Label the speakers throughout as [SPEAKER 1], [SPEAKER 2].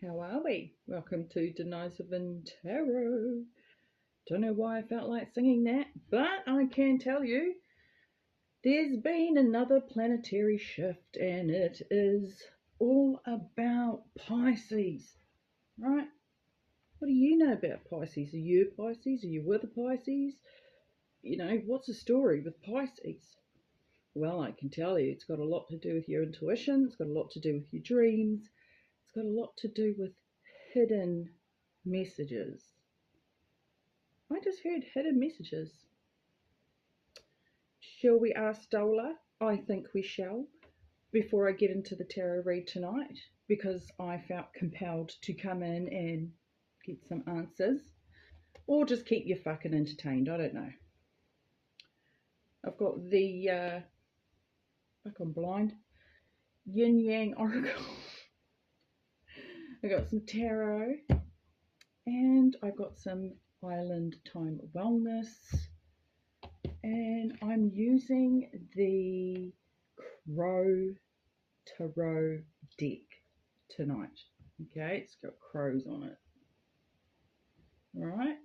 [SPEAKER 1] How are we? Welcome to Denisovan Tarot. Don't know why I felt like singing that, but I can tell you there's been another planetary shift and it is all about Pisces, right? What do you know about Pisces? Are you a Pisces? Are you with a Pisces? What's the story with Pisces? Well, I can tell you it's got a lot to do with your intuition, it's got a lot to do with your dreams, it's got a lot to do with hidden messages. I just heard hidden messages. Shall we ask Dola? I think we shall, before I get into the tarot read tonight, because I felt compelled to come in and get some answers. Or just keep you fucking entertained, I don't know. I've got the, fuck, I'm blind, Yin Yang Oracle. I got some tarot, and I got some Island Time Wellness, and I'm using the Crow Tarot deck tonight. Okay, it's got crows on it. All right.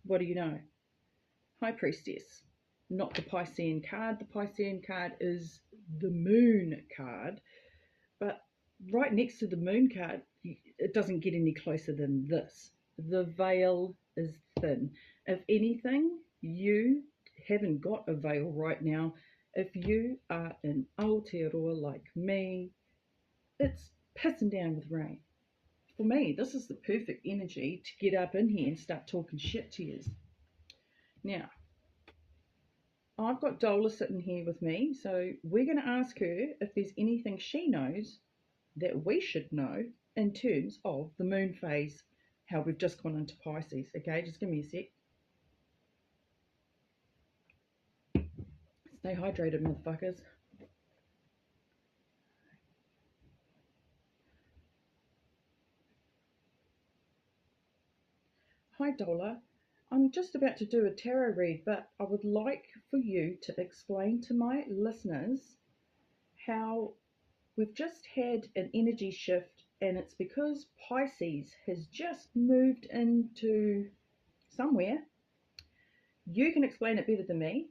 [SPEAKER 1] What do you know? High Priestess, not the Piscean card. The Piscean card is the Moon card, but right next to the Moon card, it doesn't get any closer than this. The veil is thin. If anything, you haven't got a veil right now. If you are in Aotearoa like me, it's pissing down with rain. For me, this is the perfect energy to get up in here and start talking shit to you. Now, I've got Dola sitting here with me, so we're going to ask her if there's anything she knows that we should know in terms of the moon phase, how we've just gone into Pisces. Okay, just give me a sec. Stay hydrated, motherfuckers. Hi, Dola. I'm just about to do a tarot read, but I would like for you to explain to my listeners how we've just had an energy shift, and it's because Pisces has just moved into somewhere. You can explain it better than me,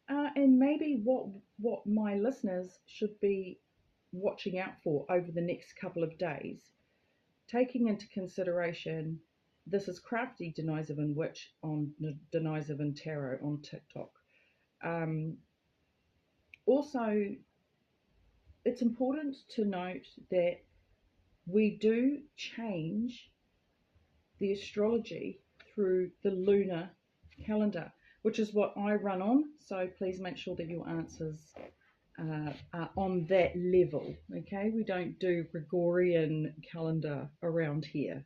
[SPEAKER 1] and maybe what my listeners should be watching out for over the next couple of days, taking into consideration this is Crafty Denisovan Witch on Denisovan Tarot on TikTok. Also, it's important to note that we do change the astrology through the lunar calendar, which is what I run on. So please make sure that your answers are on that level. Okay, we don't do Gregorian calendar around here.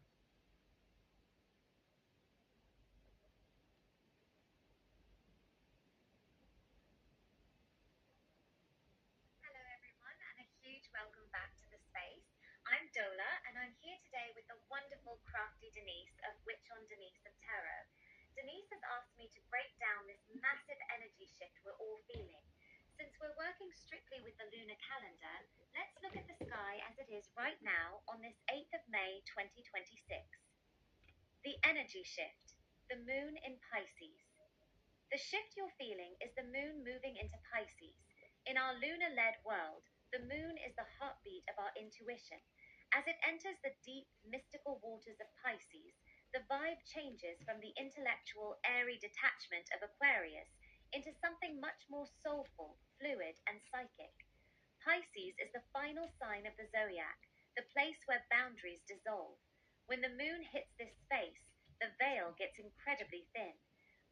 [SPEAKER 2] Hello everyone and a huge welcome back to the space. I'm Dola and I'm here today with the wonderful crafty Denise of Witch on Denise of Tarot. Denise has asked me to break down this massive energy shift we're all feeling. Since we're working strictly with the lunar calendar, let's look at the sky as it is right now on this 8th of May 2026. The energy shift, the moon in Pisces. The shift you're feeling is the moon moving into Pisces. In our lunar-led world, the moon is the heartbeat of our intuition. As it enters the deep, mystical waters of Pisces, the vibe changes from the intellectual, airy detachment of Aquarius into something much more soulful, fluid, and psychic. Pisces is the final sign of the zodiac, the place where boundaries dissolve. When the moon hits this space, the veil gets incredibly thin.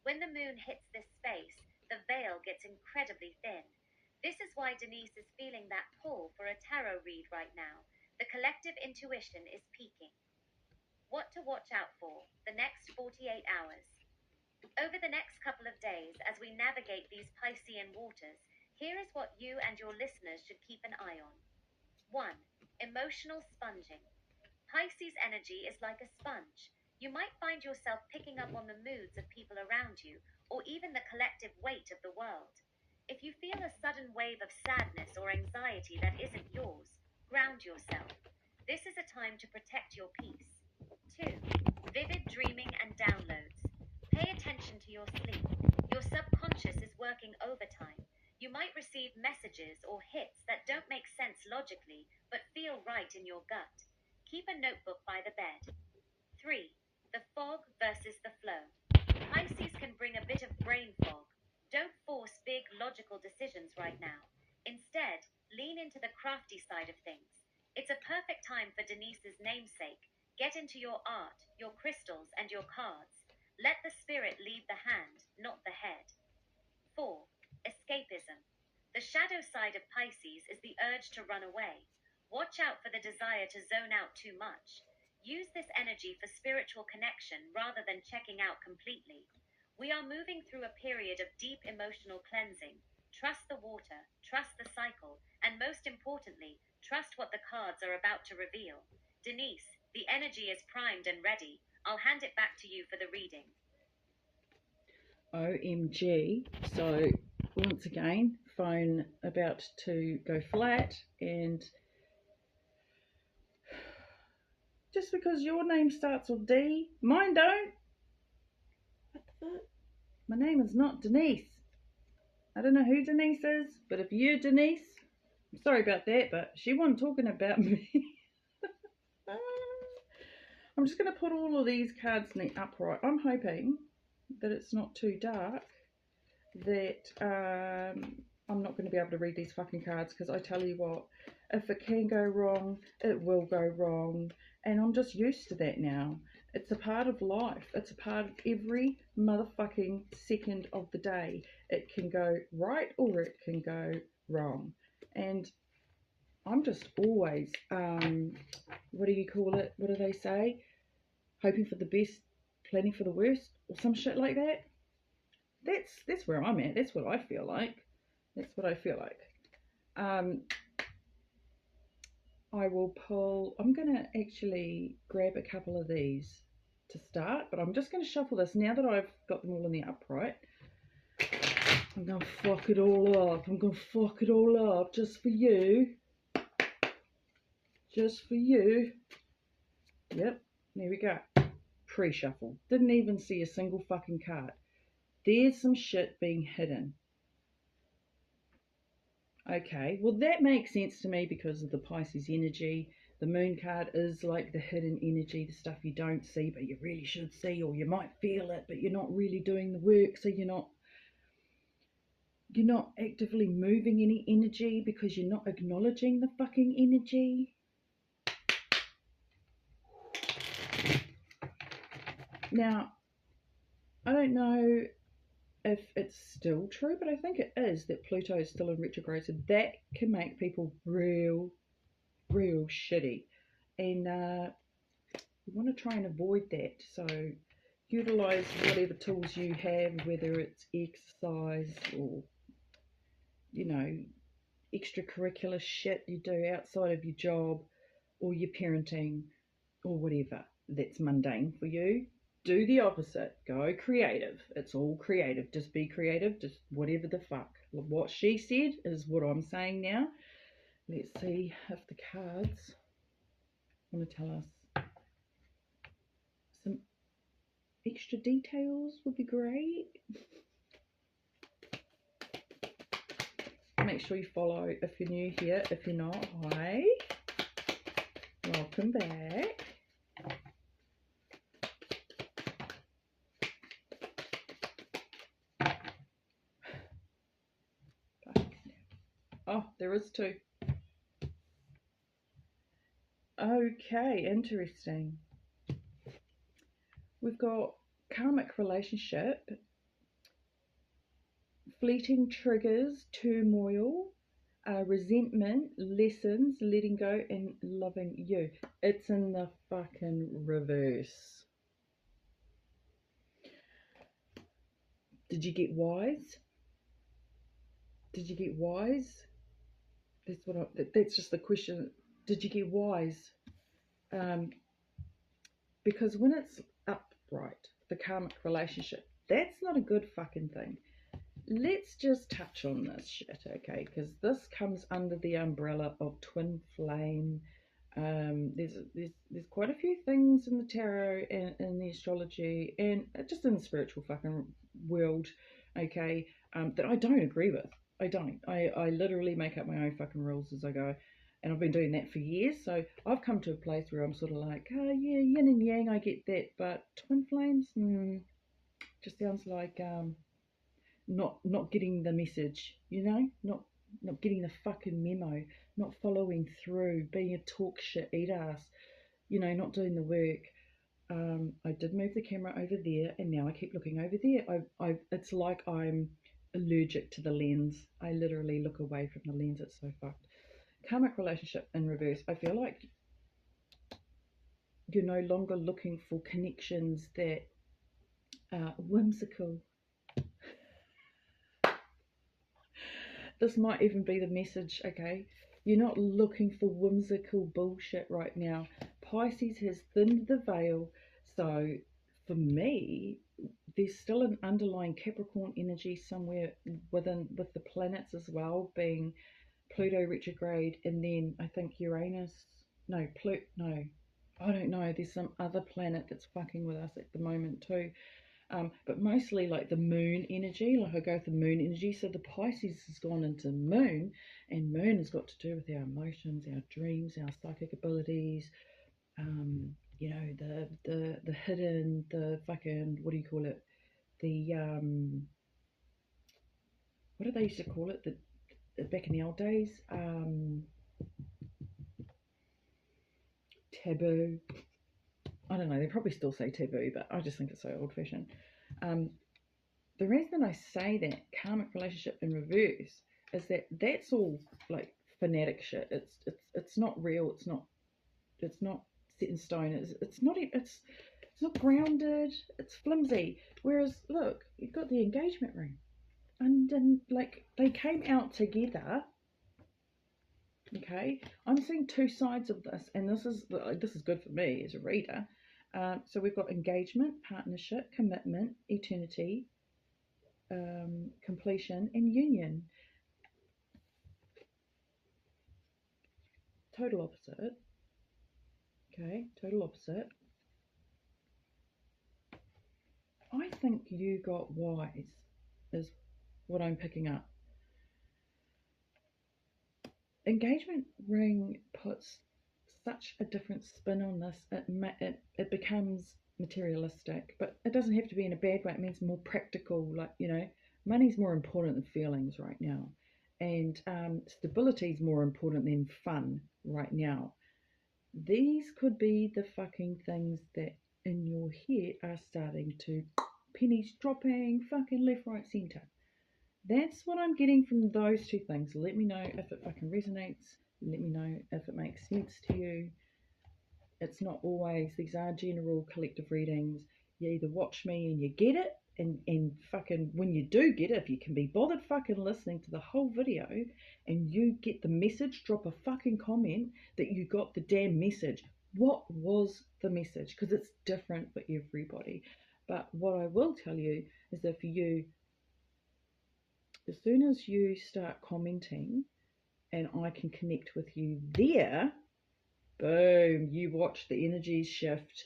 [SPEAKER 2] When the moon hits this space, the veil gets incredibly thin. This is why Denise is feeling that pull for a tarot read right now. The collective intuition is peaking. What to watch out for the next 48 hours. Over the next couple of days, as we navigate these Piscean waters, here is what you and your listeners should keep an eye on. 1. Emotional sponging. Pisces energy is like a sponge. You might find yourself picking up on the moods of people around you, or even the collective weight of the world. If you feel a sudden wave of sadness or anxiety that isn't yours, Ground yourself. This is a time to protect your peace. 2. Vivid dreaming and downloads. Pay attention to your sleep. Your subconscious is working overtime. You might receive messages or hits that don't make sense logically, but feel right in your gut. Keep a notebook by the bed. 3. The fog versus the flow. Pisces can bring a bit of brain fog. Don't force big logical decisions right now. Instead, lean into the crafty side of things. It's a perfect time for Denise's namesake. Get into your art, your crystals, and your cards. Let the spirit lead the hand, not the head. 4. Escapism. The shadow side of Pisces is the urge to run away. Watch out for the desire to zone out too much. Use this energy for spiritual connection rather than checking out completely. We are moving through a period of deep emotional cleansing. Trust the water, trust the cycle, and most importantly, trust what the cards are about to reveal. Denise, the energy is primed and ready. I'll hand it back to you for the reading.
[SPEAKER 1] OMG. So, once again, phone about to go flat, and just because your name starts with D, mine don't. What the fuck? My name is not Denise. I don't know who Denise is, but if you're Denise, I'm sorry about that, but she wasn't talking about me. I'm just going to put all of these cards in the upright. I'm hoping that it's not too dark, that I'm not going to be able to read these fucking cards, because I tell you what, if it can go wrong, it will go wrong, and I'm just used to that now. It's a part of life. It's a part of every motherfucking second of the day. It can go right or it can go wrong, and I'm just always, what do you call it? What do they say? Hoping for the best, planning for the worst, or some shit like that. That's where I'm at. That's what I feel like. That's what I feel like. I will pull. I'm gonna actually grab a couple of these to start, but I'm just gonna shuffle this now that I've got them all in the upright. I'm gonna fuck it all up. I'm gonna fuck it all up just for you. Just for you. Yep. There we go. Pre-shuffle. Didn't even see a single fucking card. There's some shit being hidden. Okay, well that makes sense to me because of the Pisces energy. The moon card is like the hidden energy, the stuff you don't see but you really should see, or you might feel it but you're not really doing the work, so you're not actively moving any energy because you're not acknowledging the fucking energy. Now, I don't know if it's still true, but I think it is, that Pluto is still in retrograde, so that can make people real shitty, and you want to try and avoid that. So utilize whatever tools you have, whether it's exercise or, you know, extracurricular shit you do outside of your job or your parenting or whatever that's mundane for you. Do the opposite. Go creative. It's all creative. Just be creative. Just whatever the fuck. What she said is what I'm saying now. Let's see if the cards want to tell us some extra details. Would be great. Make sure you follow if you're new here. If you're not, hi. Welcome back. Oh, there is two. Okay, interesting. We've got karmic relationship, fleeting triggers, turmoil, resentment, lessons, letting go, and loving you. It's in the fucking reverse. Did you get wise? Did you get wise? That's just the question. Did you get wise? Because when it's upright, the karmic relationship, that's not a good fucking thing. let's just touch on this shit, okay? Because this comes under the umbrella of twin flame. There's quite a few things in the tarot and in the astrology and just in the spiritual fucking world, okay, that I don't agree with. I don't. I literally make up my own fucking rules as I go. And I've been doing that for years. So I've come to a place where I'm sort of like, oh yeah, yin and yang, I get that. But twin flames, just sounds like not getting the message, you know, not getting the fucking memo, not following through, being a talk shit, eat ass, you know, not doing the work. I did move the camera over there, and now I keep looking over there. It's like I'm allergic to the lens. I literally look away from the lens. It's so fucked. Karmic relationship in reverse. I feel like you're no longer looking for connections that are whimsical. This might even be the message, okay? You're not looking for whimsical bullshit right now. Pisces has thinned the veil. So for me, there's still an underlying Capricorn energy somewhere within with the planets as well, being Pluto retrograde, and then I think Uranus. No, no. I don't know. There's some other planet that's fucking with us at the moment too. But mostly like the moon energy, like I go with the moon energy. So the Pisces has gone into moon, and moon has got to do with our emotions, our dreams, our psychic abilities. You know, the hidden, the fucking, what do you call it? The what did they used to call it? The back in the old days, taboo. I don't know. They probably still say taboo, but I just think it's so old fashioned. The reason I say that karmic relationship in reverse is that that's all like fanatic shit. It's not real. It's not set in stone. It's not grounded. It's flimsy. Whereas look, you've got the engagement ring, and then like they came out together. Okay, I'm seeing two sides of this, and this is good for me as a reader. So we've got engagement, partnership, commitment, eternity, completion, and union. Total opposite. Okay, total opposite. I think you got wise, is what I'm picking up. Engagement ring puts such a different spin on this. It becomes materialistic, but it doesn't have to be in a bad way. It means more practical. Like, you know, money's more important than feelings right now, and stability is more important than fun right now. These could be the fucking things that in your head are starting to pennies dropping fucking left, right, centre. That's what I'm getting from those two things. Let me know if it fucking resonates. Let me know if it makes sense to you. It's not always, these are general collective readings. You either watch me and you get it, and fucking when you do get it, if you can be bothered fucking listening to the whole video and you get the message, drop a fucking comment that you got the damn message. What was the message? Because it's different for everybody. But what I will tell you is that for you, as soon as you start commenting and I can connect with you there, boom, you watch the energies shift.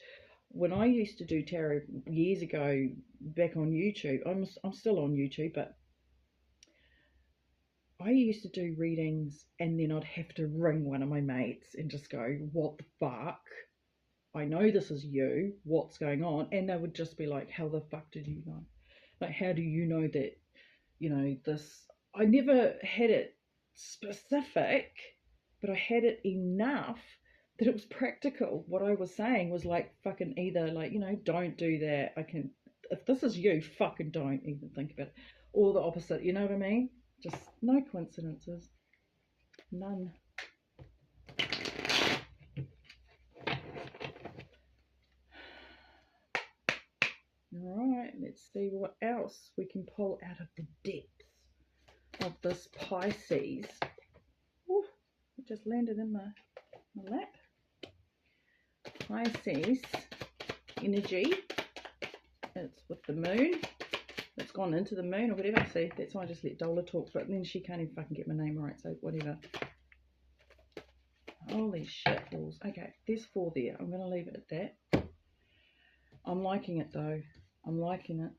[SPEAKER 1] When I used to do tarot years ago back on YouTube, I'm still on YouTube, but I used to do readings and then I'd have to ring one of my mates and just go, what the fuck? I know this is you. What's going on? And they would just be like, how the fuck did you know? Like, how do you know that, you know, this? I never had it specific, but I had it enough that it was practical. What I was saying was like, fucking either like, you know, don't do that. If this is you, fucking don't even think about it. Or the opposite, you know what I mean? Just no coincidences. None. Alright, let's see what else we can pull out of the depths of this Pisces. Ooh, it just landed in my lap. Pisces energy. It's with the moon. that's gone into the moon or whatever. See, that's why I just let Dola talk, but then she can't even fucking get my name right, so whatever. Holy shit balls. Okay, there's 4 there. I'm going to leave it at that. I'm liking it though. I'm liking it.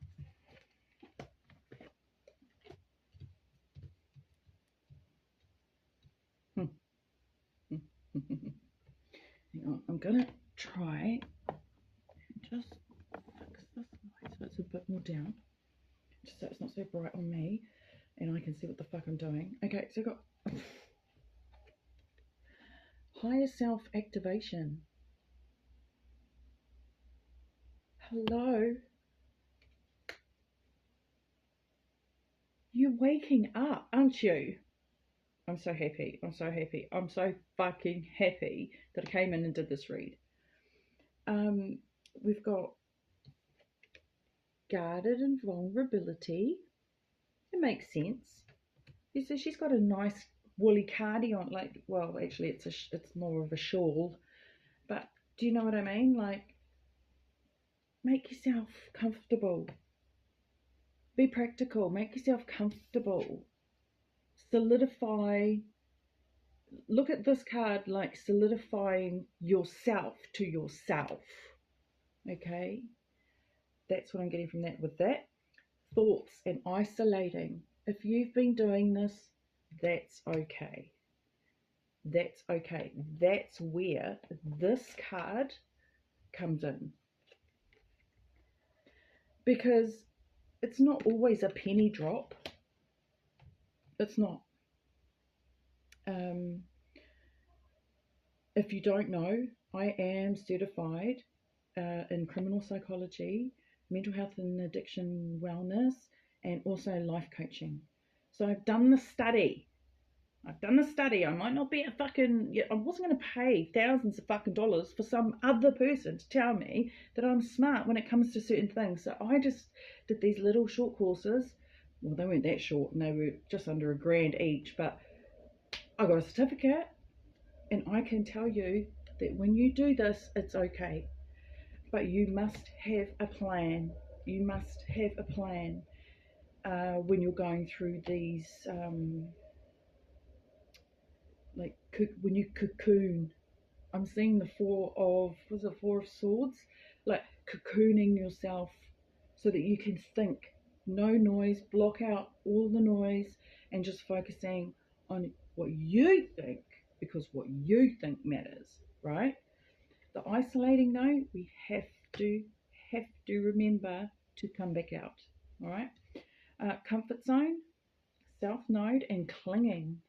[SPEAKER 1] Hang on, I'm going to try just fix this light so it's a bit more down, just so it's not so bright on me and I can see what the fuck I'm doing. Okay, so I've got higher self activation. Hello? You're waking up, aren't you? I'm so happy. I'm so happy. I'm so fucking happy that I came in and did this read. We've got guarded and vulnerability. It makes sense. You see, she's got a nice woolly cardi on. Like, well, actually, it's more of a shawl. But do you know what I mean? Like, make yourself comfortable. Be practical. Make yourself comfortable. Solidify. Look at this card like solidifying yourself to yourself. Okay? That's what I'm getting from that. With that, thoughts and isolating. If you've been doing this, that's okay. That's okay. That's where this card comes in. Because it's not always a penny drop. It's not. If you don't know, I am certified in criminal psychology, mental health and addiction wellness, and also life coaching. So I've done the study. I might not be a fucking. I wasn't going to pay thousands of fucking dollars for some other person to tell me that I'm smart when it comes to certain things. So I just did these little short courses. Well, they weren't that short, and they were just under $1,000 each. But I got a certificate, and I can tell you that when you do this, it's okay. But you must have a plan. You must have a plan when you're going through these. Like when you cocoon, I'm seeing the Four of Swords, like cocooning yourself so that you can think. No noise, block out all the noise, and just focusing on what you think, because what you think matters, right? The isolating though, we have to remember to come back out. All right. Comfort zone, self node, and clinging.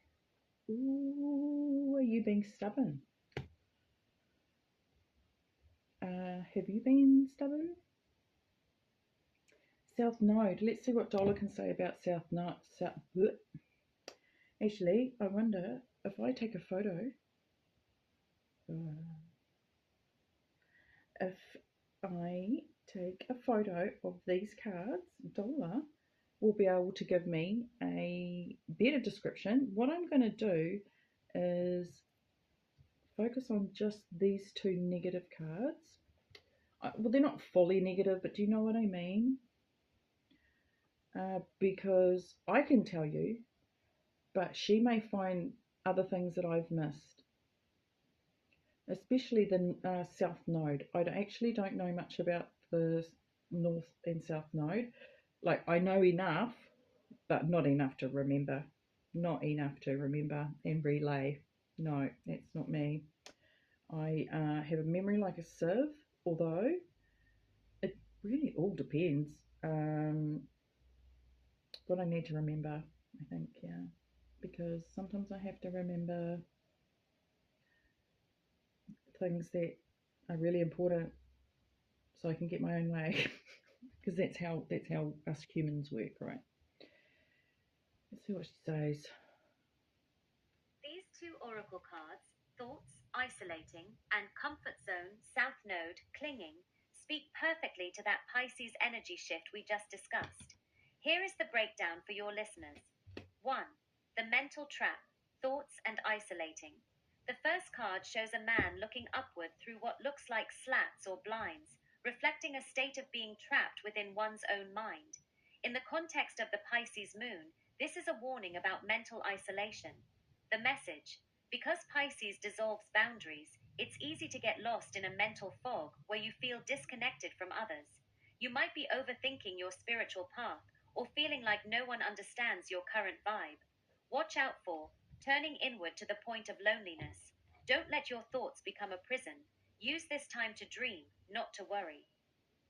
[SPEAKER 1] Ooh, are you being stubborn? Have you been stubborn? South Node. Let's see what Dollar can say about South Node. Actually, I wonder if I take a photo. If I take a photo of these cards, Dollar will be able to give me a better description. What I'm going to do is focus on just these 2 negative cards. Well, they're not fully negative, but do you know what I mean? Because I can tell you, but she may find other things that I've missed, especially the South Node. I actually don't know much about the North and South Node. Like, I know enough, but not enough to remember. Not enough to remember and relay. No, that's not me. I have a memory like a sieve, although it really all depends what I need to remember, I think, yeah. Because sometimes I have to remember things that are really important so I can get my own way. Because that's how us humans work, right? Let's see what she says.
[SPEAKER 2] These 2 oracle cards, thoughts, isolating, and comfort zone, south node, clinging, speak perfectly to that Pisces energy shift we just discussed. Here is the breakdown for your listeners. 1. The mental trap, thoughts and isolating. The first card shows a man looking upward through what looks like slats or blinds, reflecting a state of being trapped within one's own mind. In the context of the Pisces moon, this is a warning about mental isolation. The message: because Pisces dissolves boundaries, it's easy to get lost in a mental fog where you feel disconnected from others. You might be overthinking your spiritual path or feeling like no one understands your current vibe. Watch out for turning inward to the point of loneliness. Don't let your thoughts become a prison. Use this time to dream, not to worry.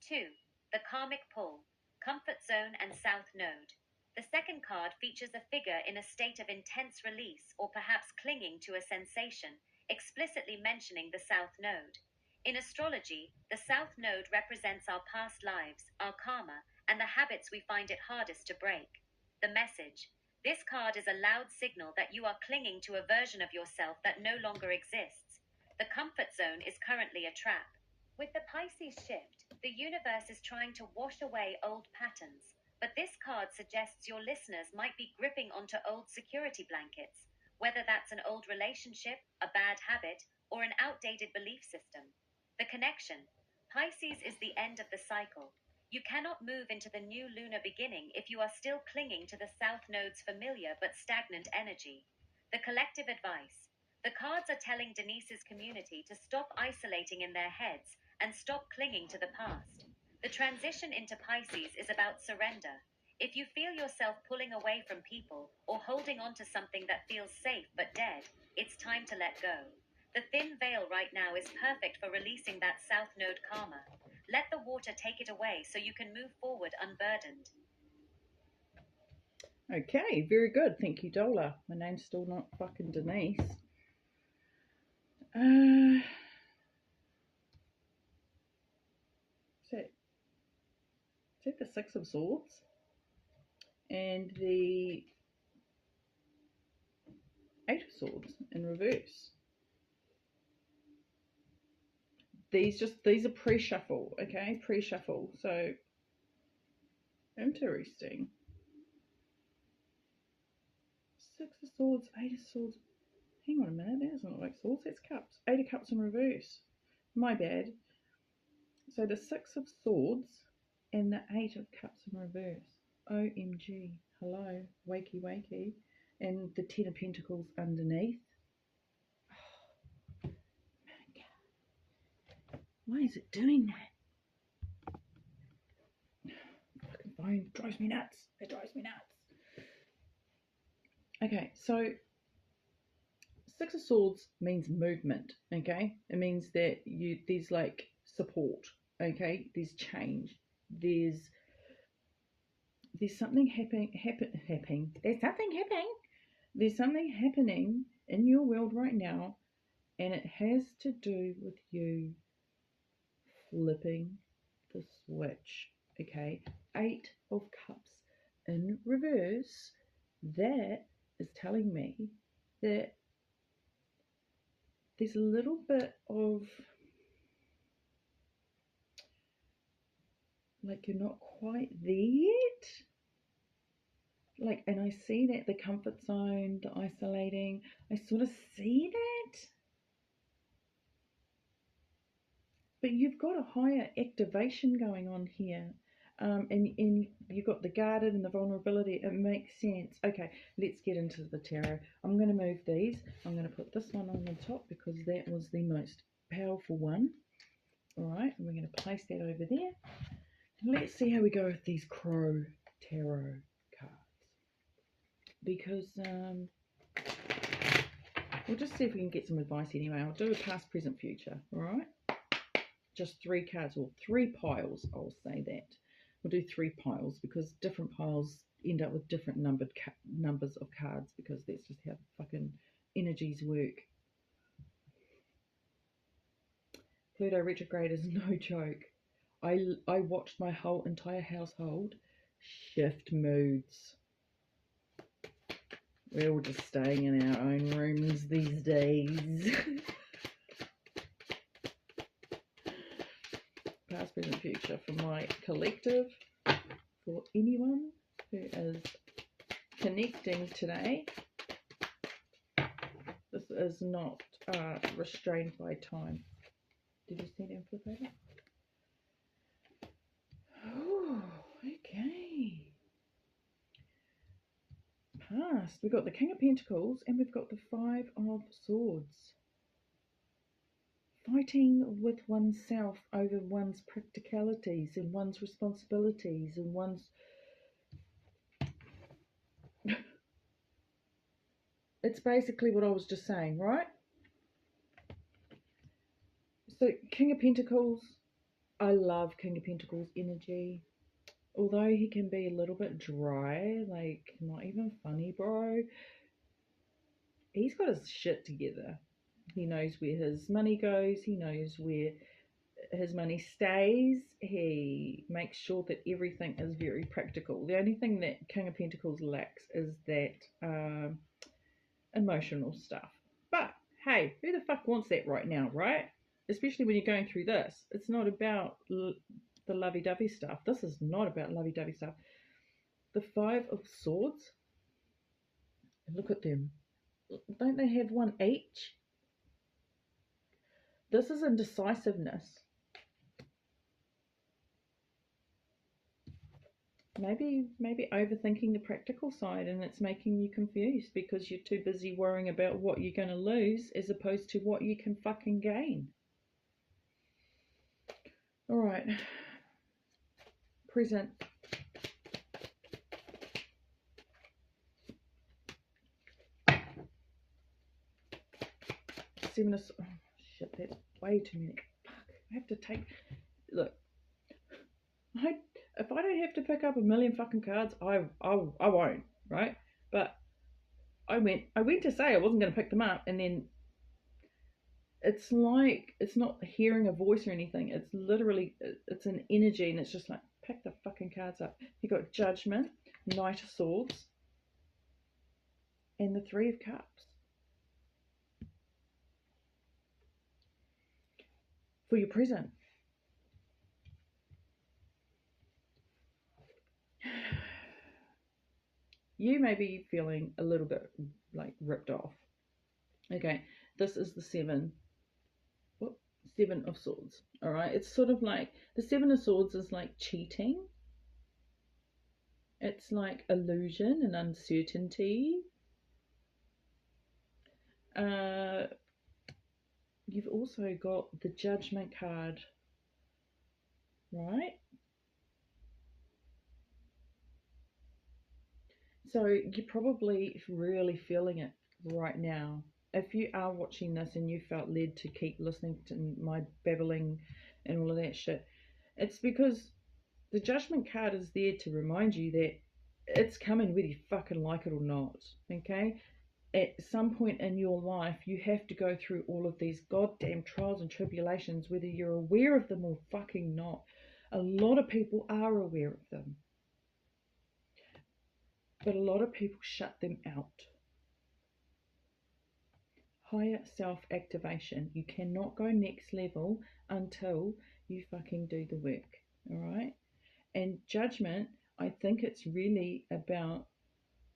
[SPEAKER 2] 2. The karmic pull, comfort zone and south node. The second card features a figure in a state of intense release or perhaps clinging to a sensation, explicitly mentioning the south node. In astrology, the south node represents our past lives, our karma, and the habits we find it hardest to break. The message: this card is a loud signal that you are clinging to a version of yourself that no longer exists. The comfort zone is currently a trap. With the Pisces shift, the universe is trying to wash away old patterns, but this card suggests your listeners might be gripping onto old security blankets, whether that's an old relationship, a bad habit, or an outdated belief system. The connection: Pisces is the end of the cycle. You cannot move into the new lunar beginning if you are still clinging to the South Node's familiar but stagnant energy. The collective advice: the cards are telling Denise's community to stop isolating in their heads and stop clinging to the past. The transition into Pisces is about surrender. If you feel yourself pulling away from people or holding on to something that feels safe but dead, it's time to let go. The thin veil right now is perfect for releasing that South Node karma. Let the water take it away so you can move forward unburdened.
[SPEAKER 1] Okay, very good. Thank you, Dola. My name's still not fucking Denise. So, is that the Six of Swords? And the Eight of Swords in reverse. These are pre-shuffle, okay? Pre-shuffle. So interesting. Six of Swords, Eight of Swords. Hang on a minute, that doesn't look like swords, that's cups. Eight of Cups in reverse. My bad. So the Six of Swords and the Eight of Cups in reverse. OMG. Hello. Wakey wakey. And the Ten of Pentacles underneath. Oh, my God. Why is it doing that? Fucking phone drives me nuts. It drives me nuts. Okay, so Six of Swords means movement, okay? It means that there's like support, okay? There's change. There's something happening. There's something happening in your world right now, and it has to do with you flipping the switch, okay? Eight of Cups in reverse. That is telling me that there's a little bit of like you're not quite there yet. Like, and I see that the comfort zone, the isolating, I sort of see that. But you've got a higher activation going on here. And you've got the guarded and the vulnerability. It makes sense. Okay, let's get into the tarot. I'm going to move these. I'm going to put this one on the top because that was the most powerful one. All right, and we're going to place that over there. And let's see how we go with these Crow Tarot cards. Because we'll just see if we can get some advice anyway. I'll do a past, present, future. All right. Just 3 cards, or 3 piles, I'll say that. We'll do 3 piles because different piles end up with different numbers of cards because that's just how fucking energies work. Pluto retrograde is no joke. I watched my whole entire household shift moods. We're all just staying in our own rooms these days. Past, present, future for my collective, for anyone who is connecting today. This is not restrained by time. Did you see that flip over? Oh, okay. last, we've got the King of Pentacles and we've got the Five of Swords. Fighting with oneself over one's practicalities and one's responsibilities and one's... It's basically what I was just saying, right? So King of Pentacles, I love King of Pentacles energy. Although he can be a little bit dry, like not even funny, bro. He's got his shit together. He knows where his money goes. He knows where his money stays. He makes sure that everything is very practical. The only thing that King of Pentacles lacks is that emotional stuff. But hey, who the fuck wants that right now, right? Especially when you're going through this. It's not about the lovey-dovey stuff. This is not about lovey-dovey stuff. The Five of Swords, look at them. Don't they have one each? This is indecisiveness. Maybe overthinking the practical side, and it's making you confused because you're too busy worrying about what you're going to lose as opposed to what you can fucking gain. All right. Present. Seven of... Oh, shit, that's way too many. Fuck. I have to take... Look. If I don't have to pick up a million fucking cards, I won't, right? But I went to say I wasn't going to pick them up, and then it's like, it's not hearing a voice or anything. It's literally, it's an energy, and it's just like, pick the fucking cards up. You got Judgment, Knight of Swords, and the Three of Cups. For your present. You may be feeling a little bit like ripped off. Okay, this is the Seven of Swords. All right, it's sort of like the Seven of Swords is like cheating. It's like illusion and uncertainty. You've also got the Judgment card, right? So you're probably really feeling it right now. If you are watching this and you felt led to keep listening to my babbling and all of that shit, it's because the Judgment card is there to remind you that it's coming whether you fucking like it or not, okay? At some point in your life, you have to go through all of these goddamn trials and tribulations, whether you're aware of them or fucking not. A lot of people are aware of them. But a lot of people shut them out. Higher self-activation. You cannot go next level until you fucking do the work. Alright? And Judgment, I think it's really about,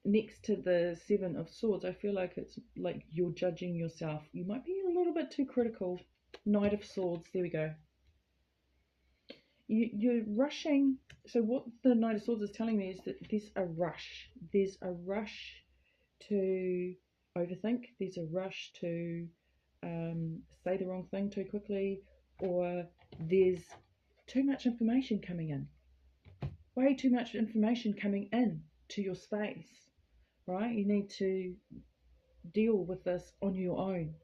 [SPEAKER 1] next to the Seven of Swords, I feel like it's like you're judging yourself. You might be a little bit too critical. Knight of Swords, there we go. You're rushing. So what the Knight of Swords is telling me is that there's a rush. There's a rush to overthink. There's a rush to say the wrong thing too quickly, or there's too much information coming in. Way too much information coming in to your space, right? You need to deal with this on your own.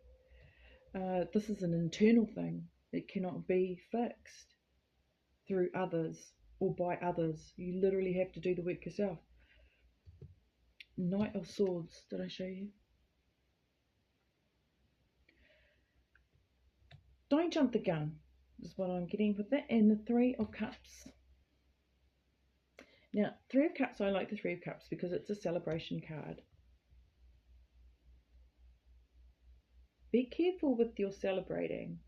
[SPEAKER 1] This is an internal thing. It cannot be fixed through others or by others. You literally have to do the work yourself. Knight of Swords, did I show you? Don't jump the gun, is what I'm getting with that. And the Three of Cups. Now, Three of Cups, I like the Three of Cups because it's a celebration card. Be careful with your celebrating.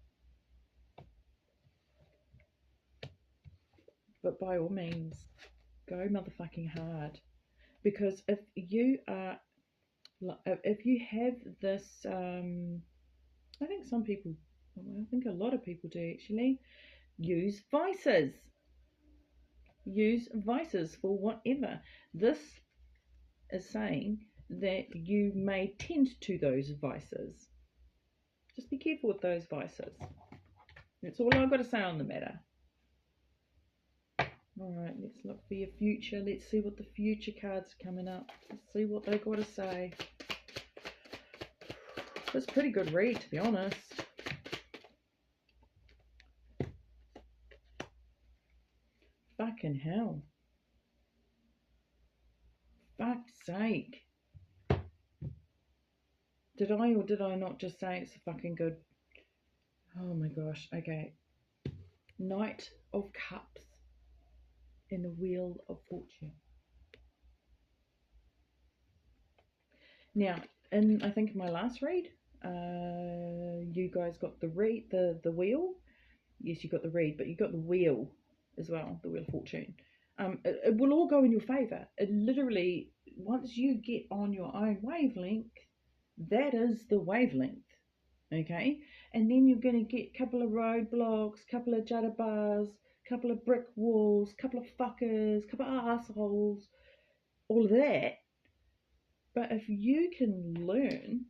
[SPEAKER 1] But by all means, go motherfucking hard. Because if you are, if you have this, I think some people, I think a lot of people do actually, use vices. Use vices for whatever. This is saying that you may tend to those vices. Just be careful with those vices. That's all I've got to say on the matter. Alright, let's look for your future. Let's see what the future cards are coming up. Let's see what they got to say. It's a pretty good read, to be honest. Fucking hell. Fuck's sake. Did I or did I not just say it's fucking good? Oh my gosh. Okay. Knight of Cups and the Wheel of Fortune. Now, in I think my last read, you guys got the wheel. Yes, you got the read, but you got the wheel as well, the Wheel of Fortune. It will all go in your favour. It literally, once you get on your own wavelength, that is the wavelength, okay? And then you're going to get a couple of roadblocks, couple of judder bars, couple of brick walls, couple of fuckers, couple of assholes, all of that. But if you can learn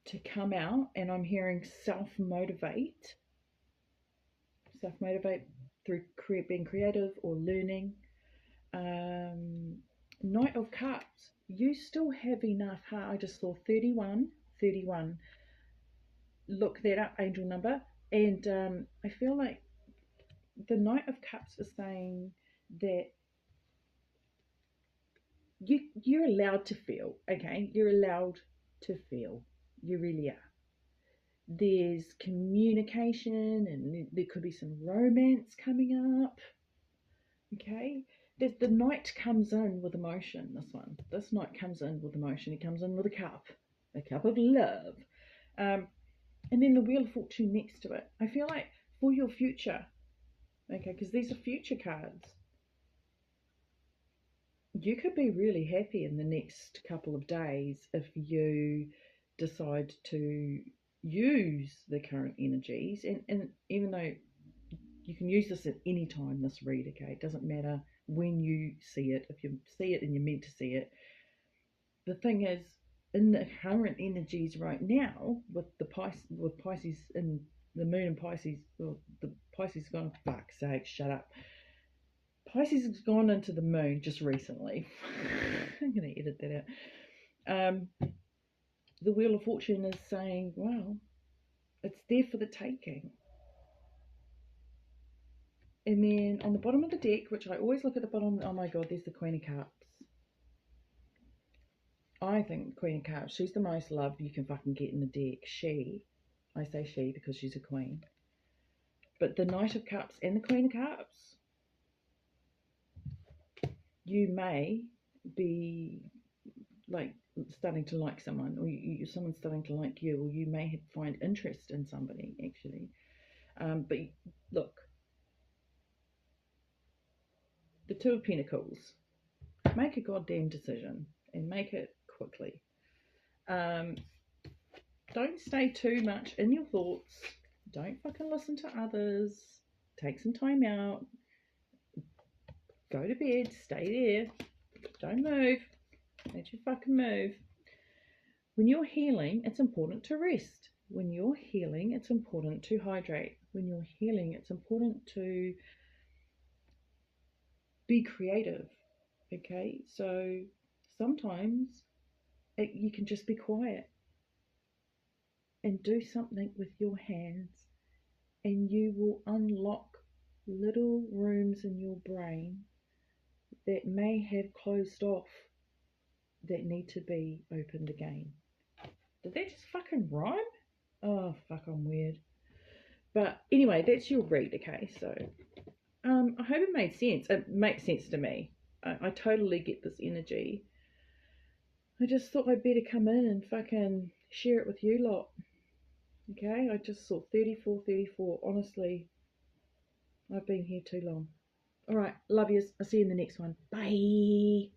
[SPEAKER 1] to come out, and I'm hearing self-motivate through being creative or learning. Knight of Cups, you still have enough heart. I just saw 31. Look that up, angel number. And I feel like the Knight of Cups is saying that you're allowed to feel, okay? You're allowed to feel. You really are. There's communication, and there could be some romance coming up, okay? The Knight comes in with emotion, this Knight comes in with emotion. He comes in with a cup of love, and then the Wheel of Fortune next to it. I feel like for your future, okay, because these are future cards, you could be really happy in the next couple of days if you decide to use the current energies, and even though you can use this at any time, this read, okay, it doesn't matter when you see it. If you see it and you're meant to see it, the thing is, in the current energies right now, with Pisces and the moon in Pisces, well, the Pisces has gone, fuck's sake, shut up. Pisces has gone into the moon just recently. I'm going to edit that out. The Wheel of Fortune is saying, well, it's there for the taking. And then on the bottom of the deck, which I always look at the bottom, oh my god, there's the Queen of Cups. I think the Queen of Cups, she's the most loved you can fucking get in the deck. I say she because she's a queen. But the Knight of Cups and the Queen of Cups, you may be like starting to like someone, or someone's starting to like you, or you may find interest in somebody actually. But look, the Two of Pentacles, make a goddamn decision and make it quickly. Don't stay too much in your thoughts. Don't fucking listen to others. Take some time out. Go to bed. Stay there. Don't move. Don't you fucking move. When you're healing, it's important to rest. When you're healing, it's important to hydrate. When you're healing, it's important to be creative. Okay? So sometimes you can just be quiet and do something with your hands, and you will unlock little rooms in your brain that may have closed off that need to be opened again. Did that just fucking rhyme? Oh, fuck, I'm weird. But anyway, that's your read, okay? So, I hope it made sense. It makes sense to me. I totally get this energy. I just thought I'd better come in and fucking share it with you lot. Okay, I just saw 34. Honestly, I've been here too long. Alright, love yous. I'll see you in the next one. Bye.